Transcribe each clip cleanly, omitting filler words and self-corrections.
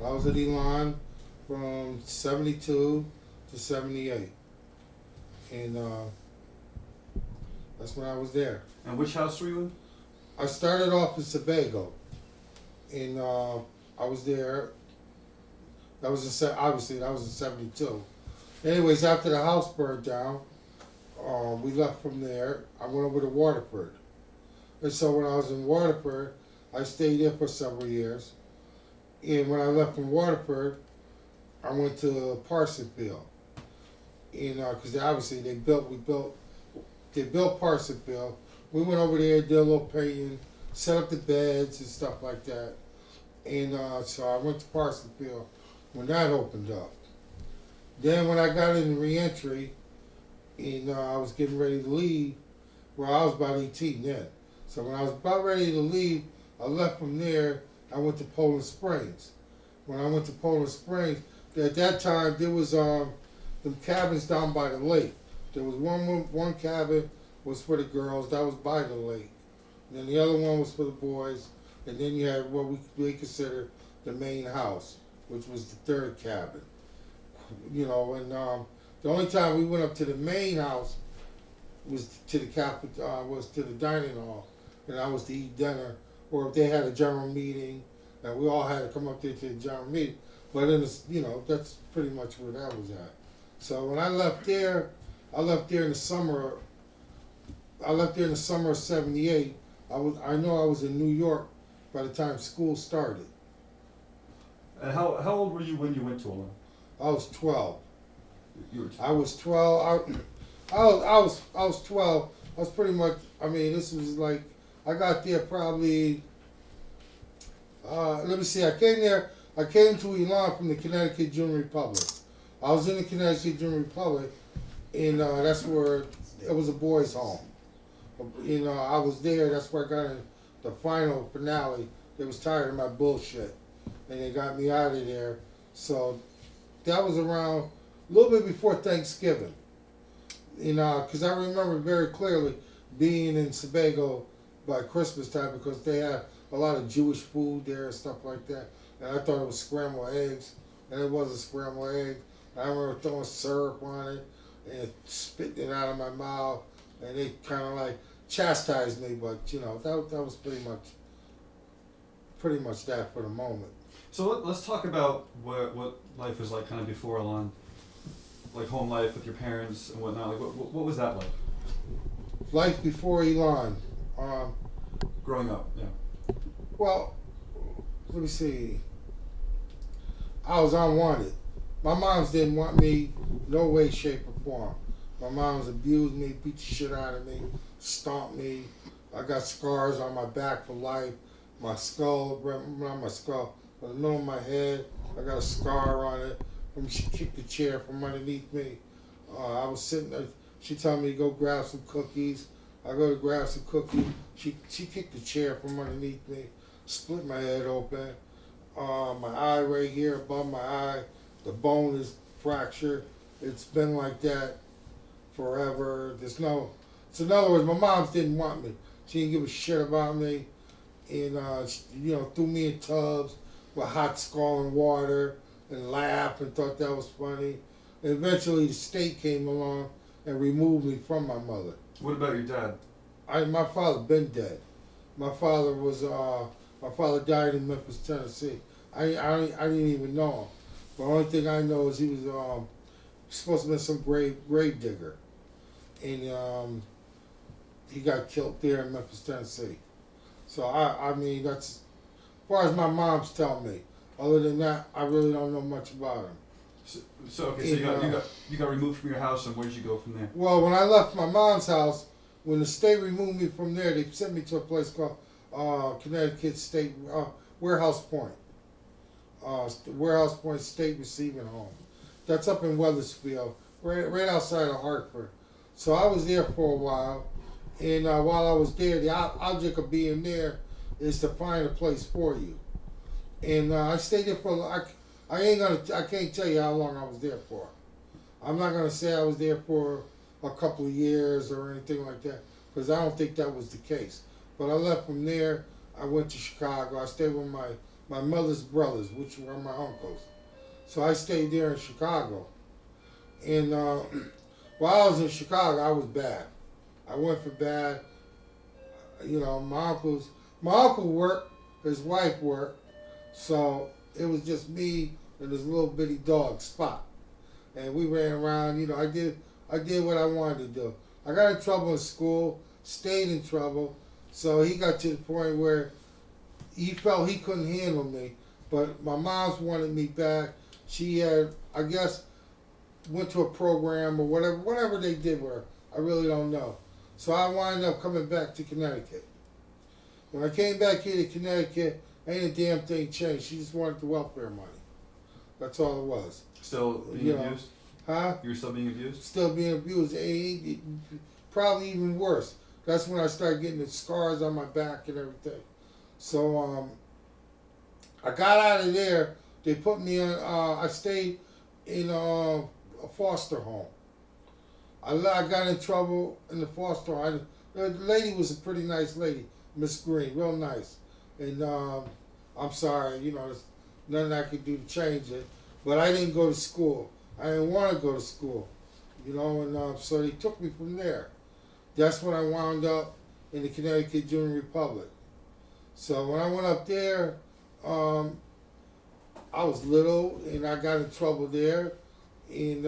I was at Elan from 72 to 78. And that's when I was there. And which house were you in? I started off in Sebago. And I was there. That was obviously that was in 72. Anyways, after the house burned down, we left from there. I went over to Waterford. And so when I was in Waterford, I stayed there for several years. And when I left from Waterford, I went to Parsonsville. And because obviously they built Parsonsville. We went over there, did a little painting, set up the beds and stuff like that. And so I went to Parsonsville when that opened up. Then when I got in reentry, and I was getting ready to leave, well, I was about 18 then. So when I was about ready to leave, I left from there. I went to Poland Springs. When I went to Poland Springs, at that time there was the cabins down by the lake. There was one cabin was for the girls, that was by the lake. And then the other one was for the boys. And then you had what we consider the main house, which was the third cabin. You know, and the only time we went up to the main house was to the dining hall, and I was to eat dinner, or if they had a general meeting, and we all had to come up there to the general meeting. But that's pretty much where that was at. So when I left there in the summer. I left there in the summer of '78. I know I was in New York by the time school started. And how old were you when you went to Elan? I was 12. You were I was 12. I was 12. I was pretty much. I mean, this was like I got there probably. Let me see. I came to Elan from the Connecticut Junior Republic. I was in the Connecticut Junior Republic, and that's where it was a boys' home. I was there. That's where I got in the final finale. They was tired of my bullshit, and they got me out of there. So that was around a little bit before Thanksgiving. Because I remember very clearly being in Sebago by Christmas time because they had a lot of Jewish food there and stuff like that. And I thought it was scrambled eggs, and it wasn't scrambled eggs. I remember throwing syrup on it and spitting it out of my mouth, and they kind of like chastised me. But that was pretty much that for the moment. So let's talk about what life was like kind of before Elan, like home life with your parents and whatnot. Like what was that like? Life before Elan. Growing up, yeah. Well, let me see. I was unwanted. My moms didn't want me, no way, shape, or form. My mom's abused me, beat the shit out of me, stomped me. I got scars on my back for life. My skull, not my skull, but the middle of my head, I got a scar on it from she kicked the chair from underneath me. I was sitting there, she told me to go grab some cookies. I go to grab some cookies. She kicked the chair from underneath me, split my head open. My eye right here above my eye, the bone is fractured. It's been like that forever. So in other words, my moms didn't want me. She didn't give a shit about me. And, threw me in tubs with hot scalding water and laughed and thought that was funny. And eventually the state came along and removed me from my mother. What about your dad? My father been dead. My father died in Memphis, Tennessee. I didn't even know him. The only thing I know is he was supposed to be some grave digger, and he got killed there in Memphis, Tennessee. So I mean that's as far as my mom's tell me. Other than that, I really don't know much about him. So you got removed from your house, and where did you go from there? Well, when I left my mom's house, when the state removed me from there, they sent me to a place called Connecticut State Warehouse Point. Warehouse Point State Receiving Home. That's up in Weathersfield, right outside of Hartford. So I was there for a while, and while I was there, the object of being there is to find a place for you. And I stayed there for. I can't tell you how long I was there for. I'm not gonna say I was there for a couple of years or anything like that, because I don't think that was the case. But I left from there. I went to Chicago. I stayed with my my mother's brothers, which were my uncles. So I stayed there in Chicago. And while I was in Chicago, I was bad. I went for bad. You know, my uncle worked, his wife worked, so it was just me and this little bitty dog Spot, and we ran around. You know, I did what I wanted to do. I got in trouble in school, stayed in trouble, so he got to the point where he felt he couldn't handle me. But my mom's wanted me back. She had, I guess, went to a program or whatever they did with her. I really don't know. So I wound up coming back to Connecticut. When I came back here to Connecticut, ain't a damn thing changed. She just wanted the welfare money. That's all it was. Still being abused? Huh? You were still being abused? Still being abused. Probably even worse. That's when I started getting the scars on my back and everything. So I got out of there. They put me on. I stayed in a foster home. I got in trouble in the foster home. The lady was a pretty nice lady, Miss Green, real nice. And I'm sorry, you know, there's nothing I could do to change it. But I didn't go to school. I didn't want to go to school, you know, and so they took me from there. That's when I wound up in the Connecticut Junior Republic. So when I went up there, I was little and I got in trouble there, and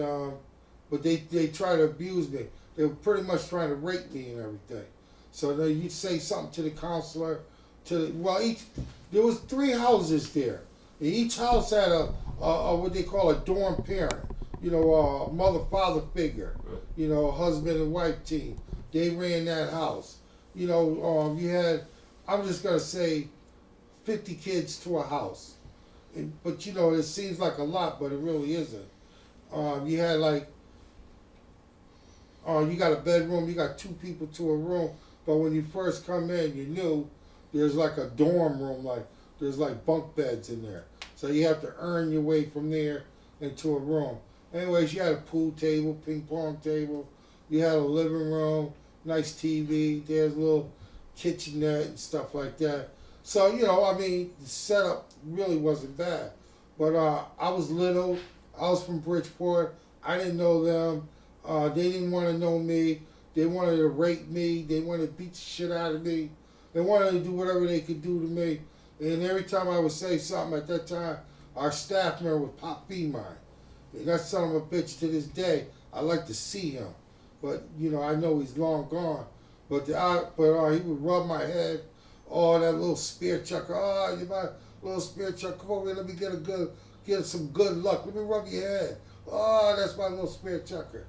but they tried to abuse me. They were pretty much trying to rape me and everything. So then you'd say something to the counselor. There was 3 houses there. And each house had a what they call a dorm parent. You know, a mother-father figure. You know, a husband and wife team. They ran that house. You know, you had, I'm just gonna say, 50 kids to a house. But you know, it seems like a lot, but it really isn't. You had like, you got a bedroom, you got 2 people to a room, but when you first come in, you knew there's like a dorm room, like there's like bunk beds in there. So you have to earn your way from there into a room. Anyways, you had a pool table, ping pong table, you had a living room, nice TV, there's a little kitchenette and stuff like that. So, you know, I mean, the setup really wasn't bad. But I was little, I was from Bridgeport, I didn't know them, they didn't want to know me, they wanted to rape me, they wanted to beat the shit out of me, they wanted to do whatever they could do to me. And every time I would say something at that time, our staff member would pop B mine. And that son of a bitch to this day, I like to see him. But, you know, I know he's long gone. But he would rub my head, oh, that little spear chucker, oh, you my little spear chucker, come over here, let me get some good luck, let me rub your head. Oh, that's my little spear chucker.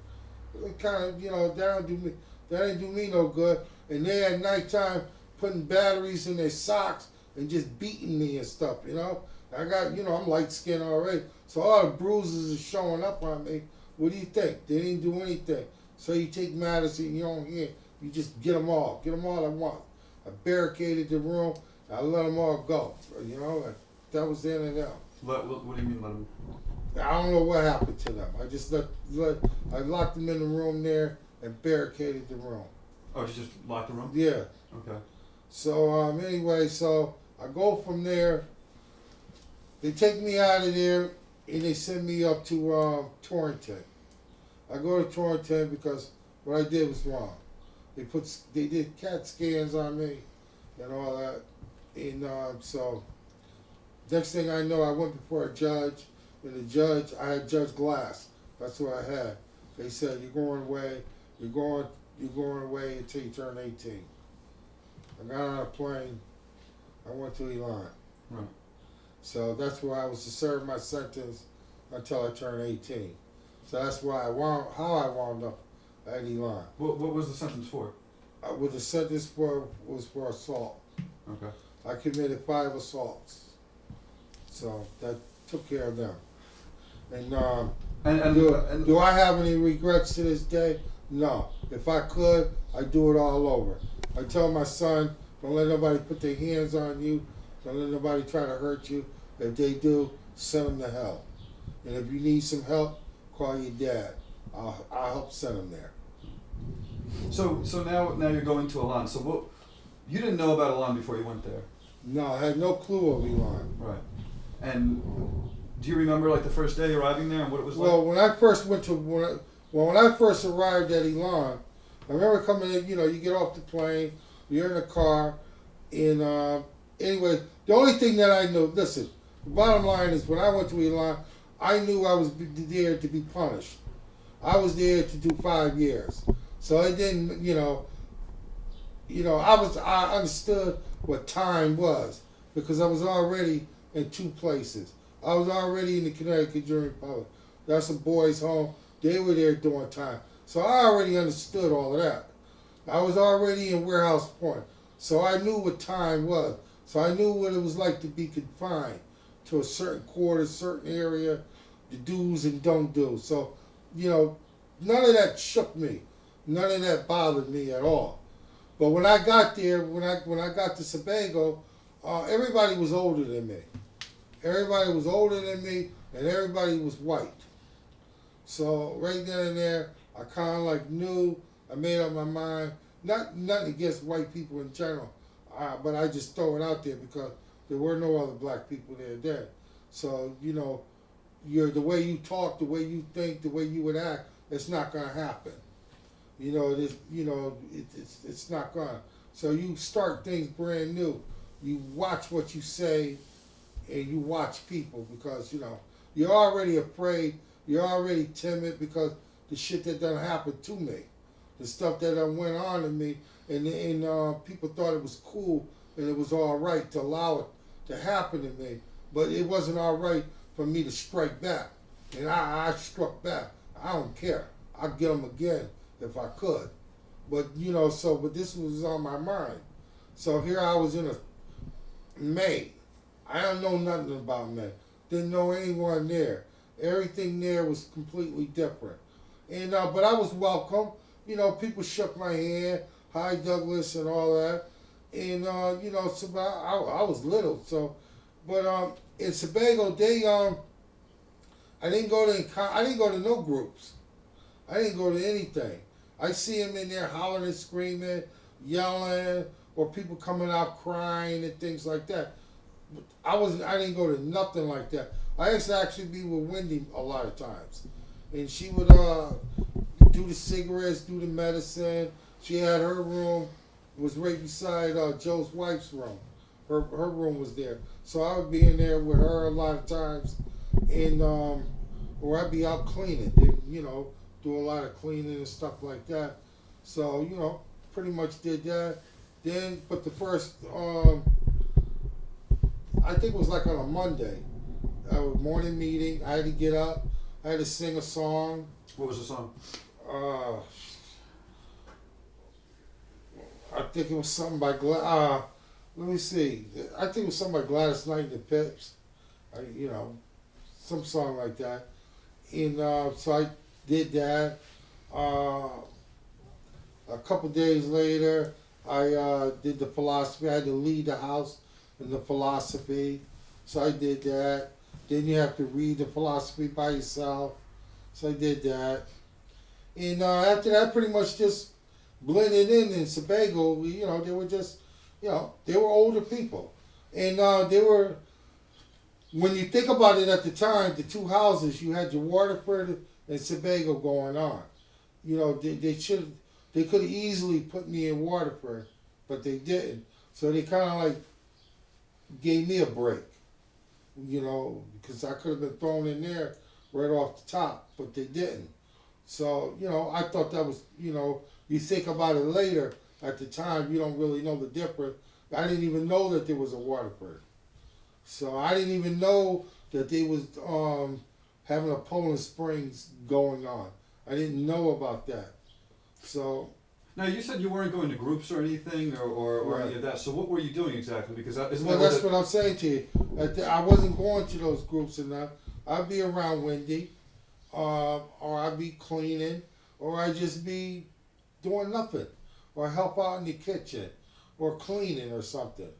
It kind of, you know, that didn't do me no good. And they at nighttime putting batteries in their socks and just beating me and stuff, you know. I got, you know, I'm light skinned already. So all the bruises are showing up on me. What do you think? They didn't do anything. So you take matters in your own hand. You just get them all at once. I barricaded the room. I let them all go, you know. And that was the end of them. What do you mean let them? I don't know what happened to them. I just I locked them in the room there and barricaded the room. Oh, you just locked the room? Yeah. Okay. So anyway, so I go from there. They take me out of there and they send me up to Torrington. I go to Torrington because what I did was wrong. They did CAT scans on me and all that, and so next thing I know, I went before a judge, and the judge, I had Judge Glass. That's what I had. They said, "You're going away. You're going away until you turn 18." I got on a plane. I went to Elan. Right. So that's where I was to serve my sentence until I turned 18. So that's why how I wound up at Elan. What was the sentence for? What the sentence was for assault. Okay. I committed 5 assaults. So that took care of them. And do I have any regrets to this day? No. If I could, I'd do it all over. I tell my son, don't let nobody put their hands on you. Don't let nobody try to hurt you. If they do, send them to hell. And if you need some help, call your dad. I'll help send them there. So now you're going to Elan. So what? You didn't know about Elan before you went there. No, I had no clue of Elan. Right. And do you remember like the first day arriving there and what it was Well, like? when I first went to when I first arrived at Elan, I remember coming in. You know, you get off the plane, you're in the car, and anyway, the only thing that I knew. Listen, the bottom line is when I went to Elan, I knew I was there to be punished. I was there to do 5 years, so it didn't. I understood what time was because I was already in 2 places. I was already in the Connecticut Jury Republic. That's a boys' home. They were there doing time. So I already understood all of that. I was already in Warehouse Point. So I knew what time was. So I knew what it was like to be confined to a certain quarter, certain area, the do's and don't do. So, none of that shook me. None of that bothered me at all. But when I got there, when I got to Sebago, everybody was older than me. Everybody was older than me, and everybody was white. So right then and there, I kind of like knew. I made up my mind. Nothing against white people in general, but I just throw it out there because there were no other black people there then. So the way you talk, the way you think, the way you would act, it's not gonna happen. It's not gonna. So you start things brand new. You watch what you say, and you watch people because you're already afraid. You're already timid because the shit that done happened to me, the stuff that done went on to me, and people thought it was cool and it was all right to allow it to happen to me, but it wasn't all right for me to strike back, and I struck back. I don't care. I'd get them again if I could, but but this was on my mind. So here I was in a May. I don't know nothing about May. Didn't know anyone there. Everything there was completely different. And but I was welcome. People shook my hand, hi Douglas and all that. And so I was little, so but in Sebago I didn't go to no groups. I didn't go to anything. I see them in there hollering and screaming, yelling, or people coming out crying and things like that. I didn't go to nothing like that. I used to actually be with Wendy a lot of times, and she would do the cigarettes, do the medicine. She had her room was right beside Joe's wife's room. Her room was there, so I would be in there with her a lot of times, and or I'd be out cleaning. Do a lot of cleaning and stuff like that. So pretty much did that. Then, but the first I think it was like on a Monday. Morning meeting. I had to get up. I had to sing a song. What was the song? I think it was something by let me see. I think it was something by Gladys Knight and the Pips. Some song like that. And so I did that. A couple days later, I did the philosophy. I had to lead the house in the philosophy. So I did that. Then you have to read the philosophy by yourself. So I did that. And after that, pretty much just blended in Sebago. They were just, they were older people. And they were, when you think about it at the time, the 2 houses, you had your Waterford and Sebago going on. They could have easily put me in Waterford, but they didn't. So they kind of like gave me a break, because I could have been thrown in there right off the top, but they didn't. So, I thought that was, you think about it later, at the time, you don't really know the difference. I didn't even know that there was a Waterford. So I didn't even know that they was having a Poland Springs going on. I didn't know about that. So. Now you said you weren't going to groups or anything or Right. any of that. So what were you doing exactly? Because isn't Well, that that's what I'm saying to you. I wasn't going to those groups enough. I'd be around Wendy, or I'd be cleaning, or I'd just be doing nothing, or help out in the kitchen, or cleaning or something.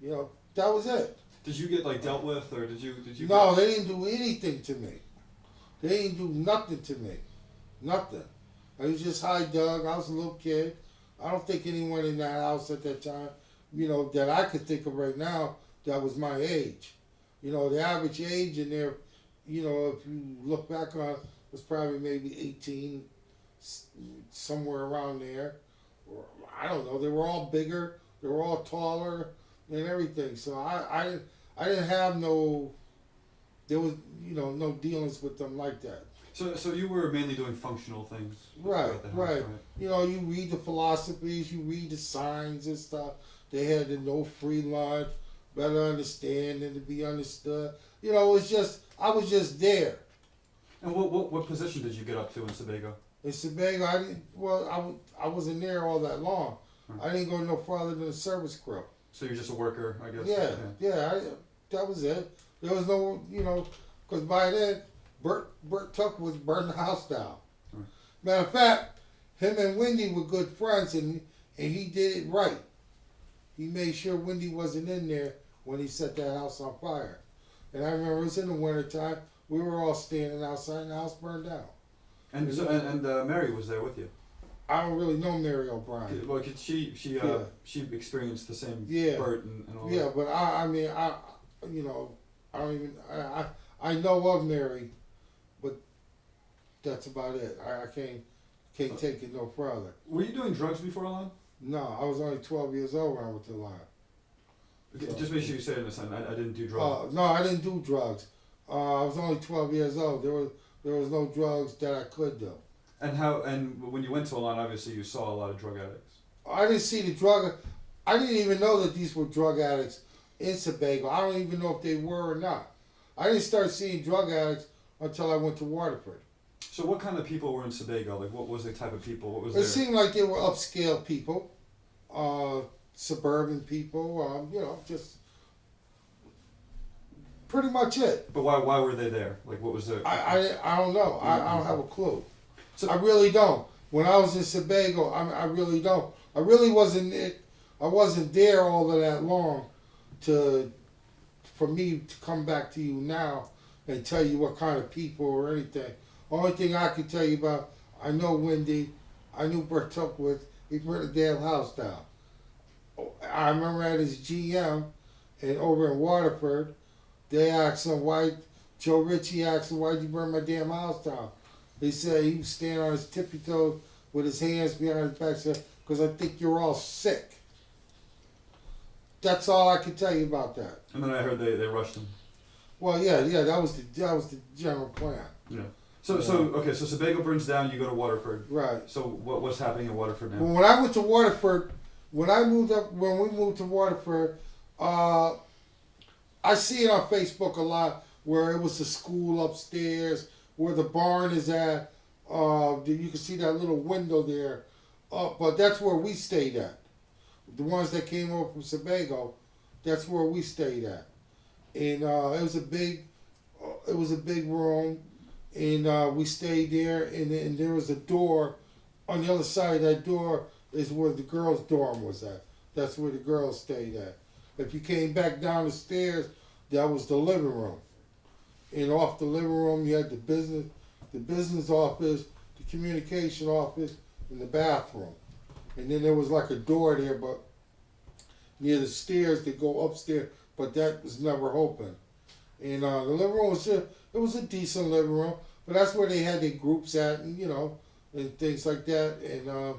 That was it. Did you get like dealt with, or did you? No, they didn't do anything to me. They didn't do nothing to me. Nothing. I was just, hi Doug, I was a little kid. I don't think anyone in that house at that time that I could think of right now that was my age. The average age in there, if you look back on it, was probably maybe 18, somewhere around there. Or, I don't know. They were all bigger. They were all taller and everything. So I didn't have no, there was, no dealings with them like that. So you were mainly doing functional things. Right, throughout the house, right. You read the philosophies, you read the signs and stuff. They had the no free lunch, better understand than to be understood. It's just, I was just there. And what position did you get up to in Sebago? In Sebago, I wasn't there all that long. Right. I didn't go no farther than the service crew. So you're just a worker, I guess. Yeah. That was it. There was no, because by then, Bert Tucker was burning the house down. Right. Matter of fact, him and Wendy were good friends, and he did it right. He made sure Wendy wasn't in there when he set that house on fire. And I remember it was in the wintertime. We were all standing outside, and the house burned down. And Mary was there with you. I don't really know Mary O'Brien. Well, she experienced the same Bert and all Yeah, that. but I don't even I know of Mary, but that's about it. I can't take it no further. Were you doing drugs before Elan? No, I was only 12 years old when I went to the line. Just make sure you say it in the sign. I didn't do drugs. No, I didn't do drugs. I was only 12 years old. There was no drugs that I could do. And when you went to Elan, obviously you saw a lot of drug addicts. I didn't see the drug. I didn't even know that these were drug addicts in Sebago. I don't even know if they were or not. I didn't start seeing drug addicts until I went to Waterford. So what kind of people were in Sebago? Like, what was the type of people? What was It seemed like they were upscale people, suburban people, just pretty much it. But why were they there? Like, what was the... I don't know. I don't have a clue. So, I really don't. When I was in Sebago, I really don't. I really wasn't it. I wasn't there all of that long for me to come back to you now and tell you what kind of people or anything. Only thing I can tell you about, I know Wendy, I knew Bert Tuckwood, he burned the damn house down. I remember at his GM and over in Waterford, they asked him why, Joe Ritchie asked him, why'd you burn my damn house down? He said he was standing on his tippy toes with his hands behind his back, said, because I think you're all sick. That's all I can tell you about that. And then I heard they rushed him. Well, yeah, that was the general plan. Yeah. So Sebago burns down. You go to Waterford. Right. So what's happening in Waterford now? Well, when I went to Waterford, when we moved to Waterford, I see it on Facebook a lot where it was the school upstairs, where the barn is at. You can see that little window there. But that's where we stayed at. The ones that came over from Sebago, that's where we stayed at. And it was a big room, and we stayed there. And there was a door. On the other side of that door is where the girls' dorm was at. That's where the girls stayed at. If you came back down the stairs, that was the living room. And off the living room, you had the business office, the communication office, and the bathroom. And then there was like a door there, but near the stairs that go upstairs, but that was never open. And the living room was a decent living room, but that's where they had their groups at, and and things like that. And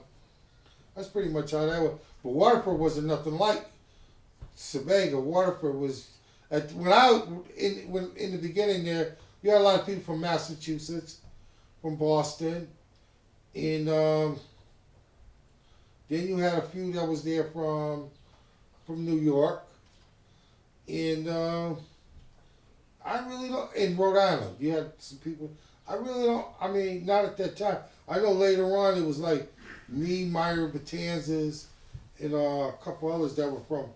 that's pretty much how that was. But Waterford wasn't nothing like Sebago. Waterford was in the beginning there. You had a lot of people from Massachusetts, from Boston, and then you had a few that was there from New York, and I really don't. In Rhode Island, you had some people. I really don't. I mean, not at that time. I know later on it was like me, Myra Batanzas, and a couple others that were from